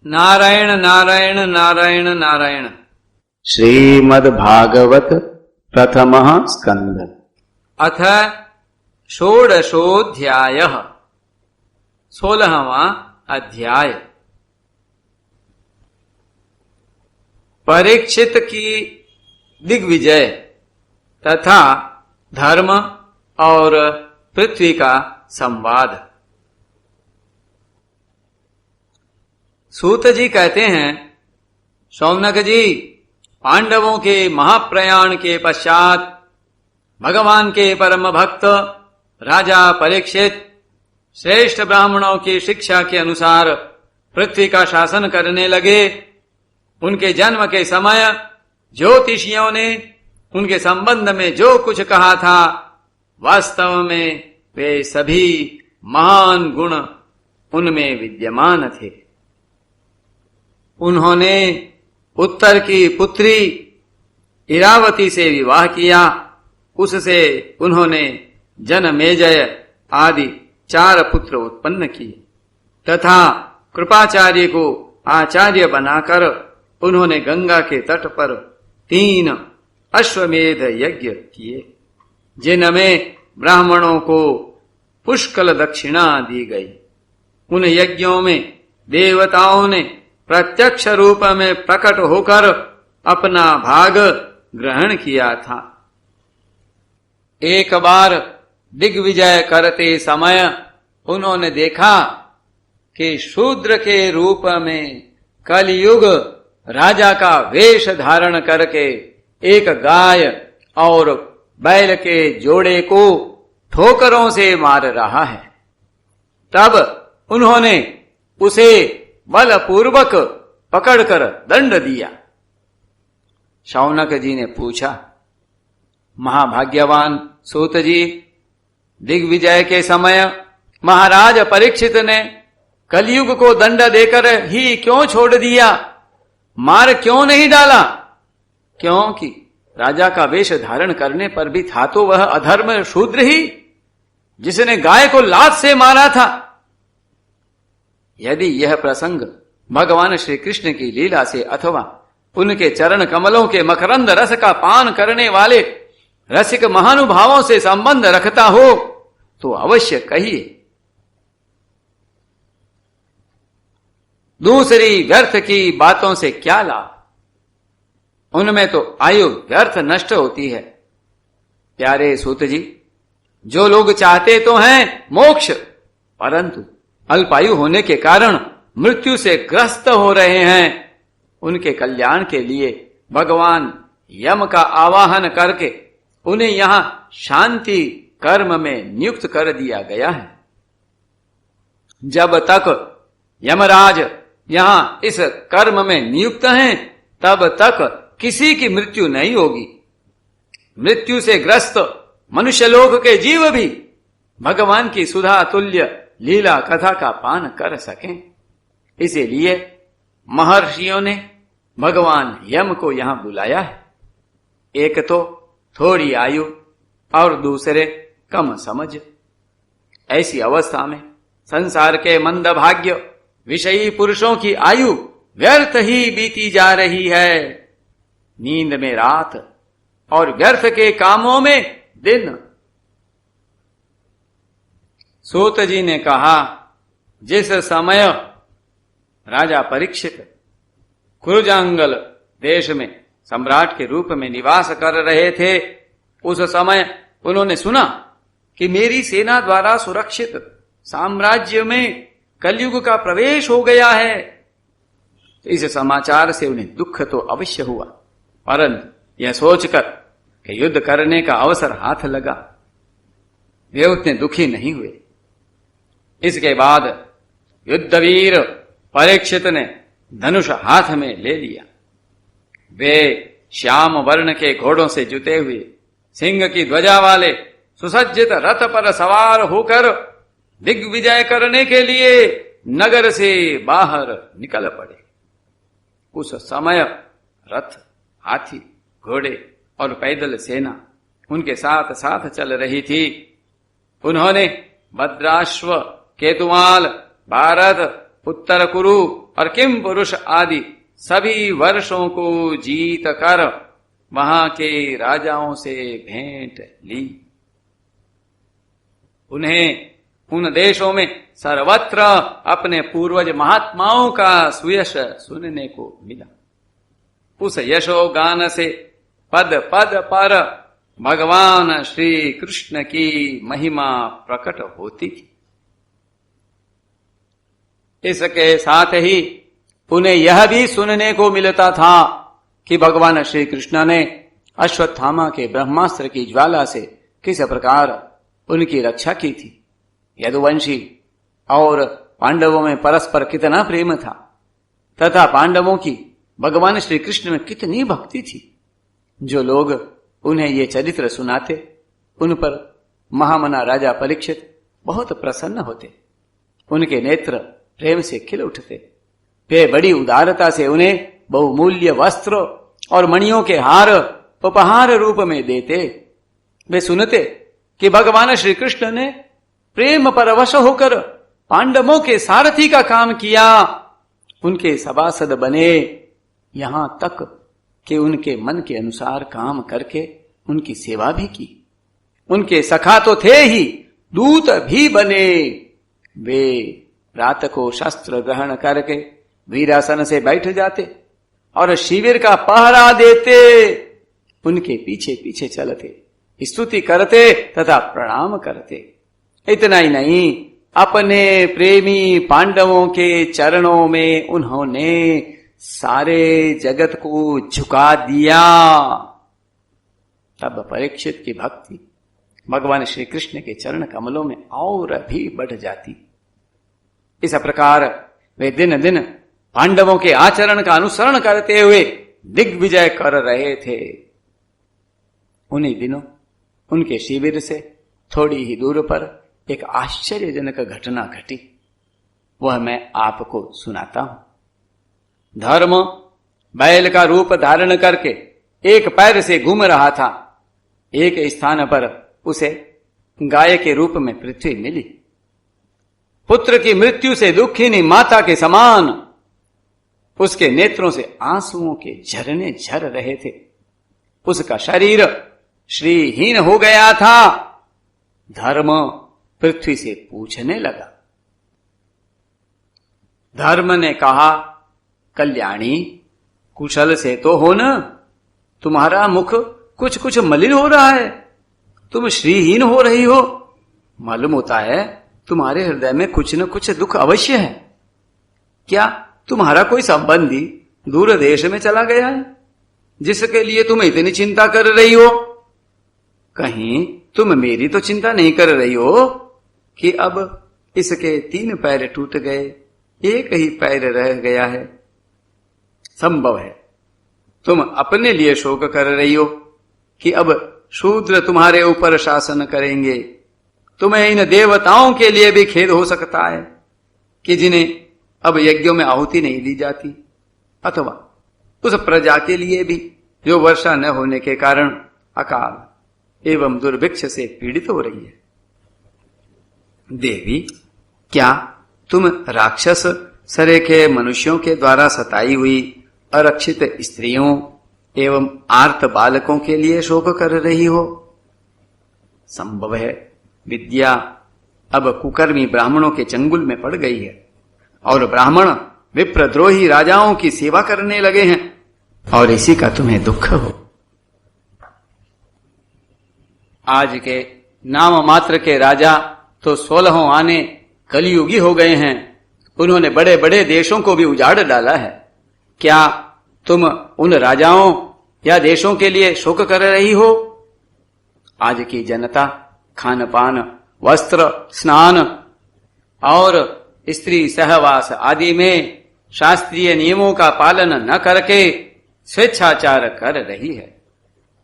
नारायण नारायण नारायण नारायण। श्रीमद्भागवत प्रथमः स्कंध। अथ षोडशोऽध्यायः। 16वां अध्याय। परीक्षित की दिग्विजय तथा धर्म और पृथ्वी का संवाद। सूत जी कहते हैं, शौनक जी, पांडवों के महाप्रयाण के पश्चात भगवान के परम भक्त राजा परीक्षित श्रेष्ठ ब्राह्मणों की शिक्षा के अनुसार पृथ्वी का शासन करने लगे। उनके जन्म के समय ज्योतिषियों ने उनके संबंध में जो कुछ कहा था, वास्तव में वे सभी महान गुण उनमें विद्यमान थे। उन्होंने उत्तर की पुत्री इरावती से विवाह किया। उससे उन्होंने जनमेजय आदि 4 पुत्र उत्पन्न किए तथा कृपाचार्य को आचार्य बनाकर उन्होंने गंगा के तट पर 3 अश्वमेध यज्ञ किए, जिनमें ब्राह्मणों को पुष्कल दक्षिणा दी गई। उन यज्ञों में देवताओं ने प्रत्यक्ष रूप में प्रकट होकर अपना भाग ग्रहण किया था। एक बार दिग्विजय करते समय उन्होंने देखा कि शूद्र के रूप में कलयुग राजा का वेश धारण करके एक गाय और बैल के जोड़े को ठोकरों से मार रहा है। तब उन्होंने उसे बलपूर्वक पकड़कर दंड दिया। शौनक जी ने पूछा, महाभाग्यवान सूत जी, दिग्विजय के समय महाराज परीक्षित ने कलयुग को दंड देकर ही क्यों छोड़ दिया, मार क्यों नहीं डाला? क्योंकि राजा का वेश धारण करने पर भी था तो वह अधर्म शूद्र ही, जिसने गाय को लात से मारा था। यदि यह प्रसंग भगवान श्री कृष्ण की लीला से अथवा उनके चरण कमलों के मकरंद रस का पान करने वाले रसिक महानुभावों से संबंध रखता हो तो अवश्य कहिए। दूसरी व्यर्थ की बातों से क्या लाभ, उनमें तो आयु व्यर्थ नष्ट होती है। प्यारे सूत जी, जो लोग चाहते तो हैं मोक्ष, परंतु अल्पायु होने के कारण मृत्यु से ग्रस्त हो रहे हैं, उनके कल्याण के लिए भगवान यम का आवाहन करके उन्हें यहां शांति कर्म में नियुक्त कर दिया गया है। जब तक यमराज यहां इस कर्म में नियुक्त हैं, तब तक किसी की मृत्यु नहीं होगी। मृत्यु से ग्रस्त मनुष्यलोक के जीव भी भगवान की सुधा तुल्य लीला कथा का पान कर सकें। इसीलिए महर्षियों ने भगवान यम को यहां बुलाया है। एक तो थोड़ी आयु और दूसरे कम समझ। ऐसी अवस्था में संसार के मंद भाग्य विषयी पुरुषों की आयु व्यर्थ ही बीती जा रही है। नींद में रात और व्यर्थ के कामों में दिन। सूत जी ने कहा, जिस समय राजा परीक्षित कुरुजांगल देश में सम्राट के रूप में निवास कर रहे थे, उस समय उन्होंने सुना कि मेरी सेना द्वारा सुरक्षित साम्राज्य में कलयुग का प्रवेश हो गया है। इस समाचार से उन्हें दुख तो अवश्य हुआ, परंतु यह सोचकर कि युद्ध करने का अवसर हाथ लगा, वे उतने दुखी नहीं हुए। इसके बाद युद्धवीर परीक्षित ने धनुष हाथ में ले लिया। वे श्याम वर्ण के घोड़ों से जुते हुए सिंह की ध्वजा वाले सुसज्जित रथ पर सवार होकर दिग्विजय करने के लिए नगर से बाहर निकल पड़े। उस समय रथ, हाथी, घोड़े और पैदल सेना उनके साथ साथ चल रही थी। उन्होंने भद्राश्व, केतुमाल, भारत, उत्तर कुरु और किम पुरुष आदि सभी वर्षों को जीत कर वहां के राजाओं से भेंट ली। उन्हें उन देशों में सर्वत्र अपने पूर्वज महात्माओं का सुयश सुनने को मिला। उस यशो गान से पद पद पर भगवान श्री कृष्ण की महिमा प्रकट होती थी। इसके साथ ही उन्हें यह भी सुनने को मिलता था कि भगवान श्री कृष्ण ने अश्वत्थामा के ब्रह्मास्त्र की ज्वाला से किस प्रकार उनकी रक्षा की थी। यदुवंशी और पांडवों में परस्पर कितना प्रेम था तथा पांडवों की भगवान श्री कृष्ण में कितनी भक्ति थी। जो लोग उन्हें ये चरित्र सुनाते उन पर महामना राजा परीक्षित बहुत प्रसन्न होते। उनके नेत्र प्रेम से खिल उठते। वे बड़ी उदारता से उन्हें बहुमूल्य वस्त्र और मणियों के हार उपहार रूप में देते। वे सुनते कि भगवान श्री कृष्ण ने प्रेम परवश होकर पांडवों के सारथी का काम किया, उनके सभासद बने, यहां तक कि उनके मन के अनुसार काम करके उनकी सेवा भी की। उनके सखा तो थे ही, दूत भी बने। वे रात को शस्त्र ग्रहण करके वीरासन से बैठ जाते और शिविर का पहरा देते। उनके पीछे पीछे चलते, स्तुति करते तथा प्रणाम करते। इतना ही नहीं, अपने प्रेमी पांडवों के चरणों में उन्होंने सारे जगत को झुका दिया। तब परीक्षित की भक्ति भगवान श्री कृष्ण के चरण कमलों में और भी बढ़ जाती। इस प्रकार वे दिन दिन पांडवों के आचरण का अनुसरण करते हुए दिग्विजय कर रहे थे। उन्हीं दिनों उनके शिविर से थोड़ी ही दूर पर एक आश्चर्यजनक घटना घटी। वह मैं आपको सुनाता हूं। धर्म बैल का रूप धारण करके एक पैर से घूम रहा था। एक स्थान पर उसे गाय के रूप में पृथ्वी मिली। पुत्र की मृत्यु से दुखिनी माता के समान उसके नेत्रों से आंसुओं के झरने झर रहे थे। उसका शरीर श्रीहीन हो गया था। धर्म पृथ्वी से पूछने लगा। धर्म ने कहा, कल्याणी कुशल से तो हो न? तुम्हारा मुख कुछ कुछ मलिन हो रहा है, तुम श्रीहीन हो रही हो। मालूम होता है तुम्हारे हृदय में कुछ न कुछ दुख अवश्य है। क्या तुम्हारा कोई संबंधी दूर देश में चला गया है जिसके लिए तुम इतनी चिंता कर रही हो? कहीं तुम मेरी तो चिंता नहीं कर रही हो कि अब इसके 3 पैर टूट गए, एक ही पैर रह गया है। संभव है तुम अपने लिए शोक कर रही हो कि अब शूद्र तुम्हारे ऊपर शासन करेंगे। तुम्हें इन देवताओं के लिए भी खेद हो सकता है कि जिन्हें अब यज्ञों में आहुति नहीं दी जाती, अथवा उस प्रजा के लिए भी जो वर्षा न होने के कारण अकाल एवं दुर्भिक्ष से पीड़ित हो रही है। देवी, क्या तुम राक्षस सरेखे मनुष्यों के द्वारा सताई हुई अरक्षित स्त्रियों एवं आर्त बालकों के लिए शोक कर रही हो? संभव है विद्या अब कुकर्मी ब्राह्मणों के चंगुल में पड़ गई है और ब्राह्मण विप्रद्रोही राजाओं की सेवा करने लगे हैं और इसी का तुम्हें दुख हो। आज के नाम मात्र के राजा तो 16 आने कलयुगी हो गए हैं। उन्होंने बड़े बड़े देशों को भी उजाड़ डाला है। क्या तुम उन राजाओं या देशों के लिए शोक कर रही हो? आज की जनता खान पान, वस्त्र, स्नान और स्त्री सहवास आदि में शास्त्रीय नियमों का पालन न करके स्वेच्छाचार कर रही है।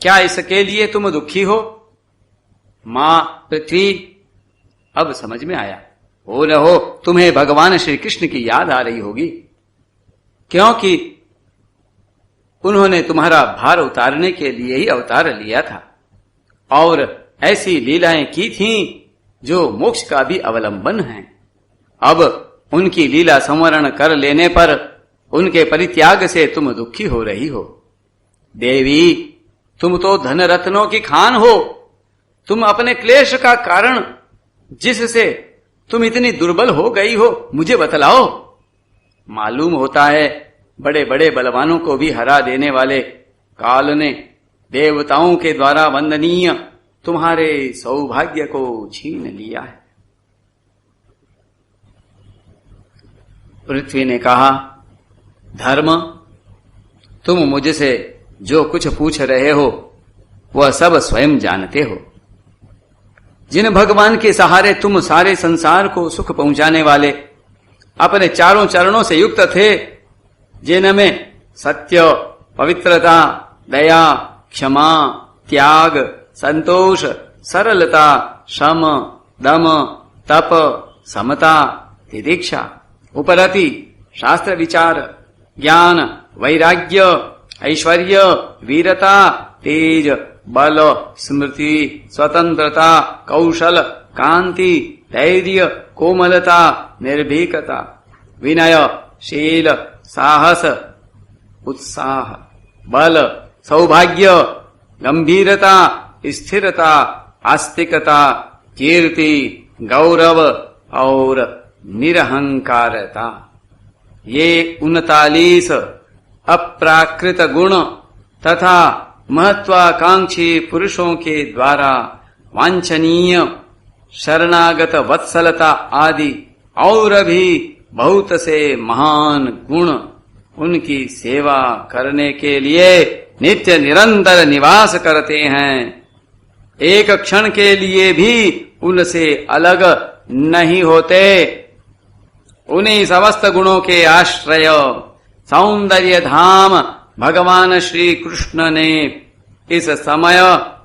क्या इसके लिए तुम दुखी हो? मां पृथ्वी, अब समझ में आया। हो न हो तुम्हें भगवान श्री कृष्ण की याद आ रही होगी, क्योंकि उन्होंने तुम्हारा भार उतारने के लिए ही अवतार लिया था और ऐसी लीलाएं की थीं जो मोक्ष का भी अवलंबन है। अब उनकी लीला संवरण कर लेने पर उनके परित्याग से तुम दुखी हो रही हो। देवी, तुम तो धन रत्नों की खान हो। तुम अपने क्लेश का कारण, जिससे तुम इतनी दुर्बल हो गई हो, मुझे बतलाओ। मालूम होता है बड़े बड़े बलवानों को भी हरा देने वाले काल ने देवताओं के द्वारा वंदनीय तुम्हारे सौभाग्य को छीन लिया है। पृथ्वी ने कहा, धर्म, तुम मुझसे जो कुछ पूछ रहे हो वह सब स्वयं जानते हो। जिन भगवान के सहारे तुम सारे संसार को सुख पहुंचाने वाले अपने चारों चरणों से युक्त थे, जिनमें सत्य, पवित्रता, दया, क्षमा, त्याग, संतोष, सरलता, शम, दम, तप, समता, तितिक्षा, उपरति, शास्त्र विचार, ज्ञान, वैराग्य, ऐश्वर्य, वीरता, तेज, बल, स्मृति, स्वतंत्रता, कौशल, कांति, धैर्य, कोमलता, निर्भीकता, विनय, शील, साहस, उत्साह, बल, सौभाग्य, गंभीरता, स्थिरता, आस्तिकता, कीर्ति, गौरव और निरहंकारता, ये 39 अप्राकृत गुण तथा महत्वाकांक्षी पुरुषों के द्वारा वांछनीय शरणागत वत्सलता आदि और भी बहुत से महान गुण उनकी सेवा करने के लिए नित्य निरंतर निवास करते हैं। एक क्षण के लिए भी उनसे अलग नहीं होते। उन्हीं समस्त गुणों के आश्रय सौंदर्य धाम भगवान श्री कृष्ण ने इस समय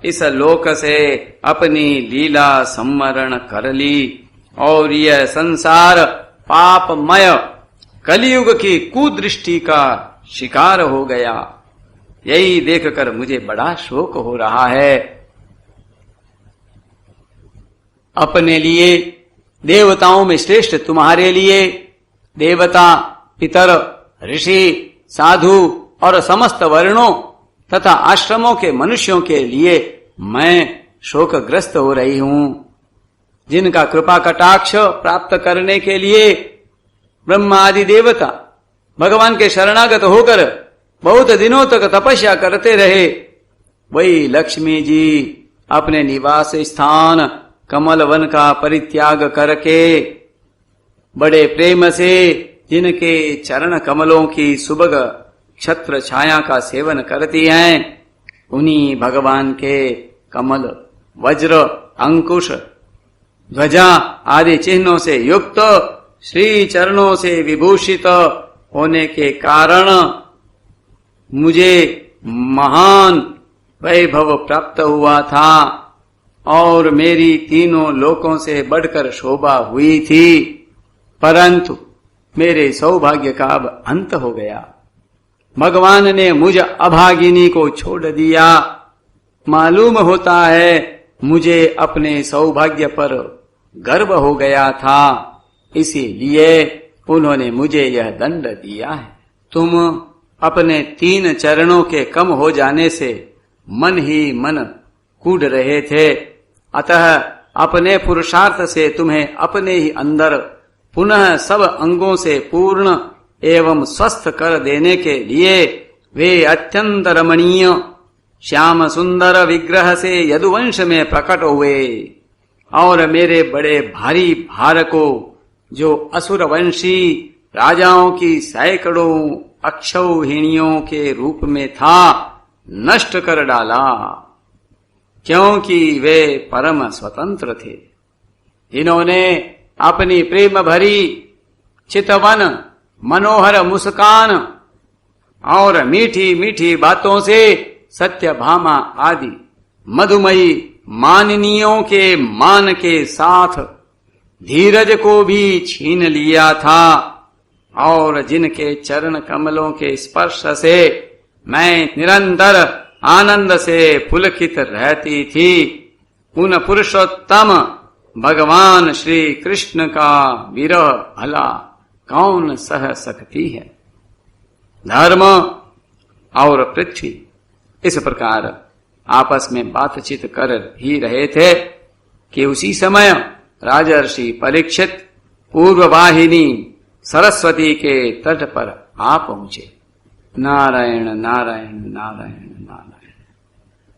इस लोक से अपनी लीला सम्मरण कर ली और यह संसार पापमय कलियुग की कुदृष्टि का शिकार हो गया। यही देखकर मुझे बड़ा शोक हो रहा है। अपने लिए देवताओं में श्रेष्ठ तुम्हारे लिए देवता, पितर, ऋषि, साधु और समस्त वर्णों तथा आश्रमों के मनुष्यों के लिए मैं शोकग्रस्त हो रही हूं। जिनका कृपा कटाक्ष प्राप्त करने के लिए ब्रह्मा आदि देवता भगवान के शरणागत होकर बहुत दिनों तक तपस्या करते रहे, वही लक्ष्मी जी अपने निवास स्थान कमल वन का परित्याग करके बड़े प्रेम से जिनके चरण कमलों की सुबह छत्र छाया का सेवन करती हैं, उन्हीं भगवान के कमल, वज्र, अंकुश, ध्वजा आदि चिन्हों से युक्त श्री चरणों से विभूषित होने के कारण मुझे महान वैभव प्राप्त हुआ था और मेरी तीनों लोकों से बढ़कर शोभा हुई थी, परंतु मेरे सौभाग्य का अब अंत हो गया। भगवान ने मुझ अभागिनी को छोड़ दिया। मालूम होता है मुझे अपने सौभाग्य पर गर्व हो गया था, इसीलिए उन्होंने मुझे यह दंड दिया है। तुम अपने 3 चरणों के कम हो जाने से मन ही मन कूद रहे थे, अतः अपने पुरुषार्थ से तुम्हें अपने ही अंदर पुनः सब अंगों से पूर्ण एवं स्वस्थ कर देने के लिए वे अत्यंत रमणीय श्याम सुंदर विग्रह से यदुवंश में प्रकट हुए और मेरे बड़े भारी भार को, जो असुर वंशी राजाओं की सैकड़ों अक्षौहिणियों के रूप में था, नष्ट कर डाला, क्योंकि वे परम स्वतंत्र थे। इन्होंने अपनी प्रेम भरी चितवन, मनोहर मुस्कान और मीठी मीठी बातों से सत्यभामा आदि मधुमयी माननियों के मान के साथ धीरज को भी छीन लिया था और जिनके चरण कमलों के स्पर्श से मैं निरंतर आनंद से पुलकित रहती थी, उन पुरुषोत्तम भगवान श्री कृष्ण का विरह भला कौन सह सकती है। धर्म और पृथ्वी इस प्रकार आपस में बातचीत कर ही रहे थे कि उसी समय राजर्षि परीक्षित पूर्व वाहिनी सरस्वती के तट पर आ पहुंचे। नारायण नारायण नारायण नारायण।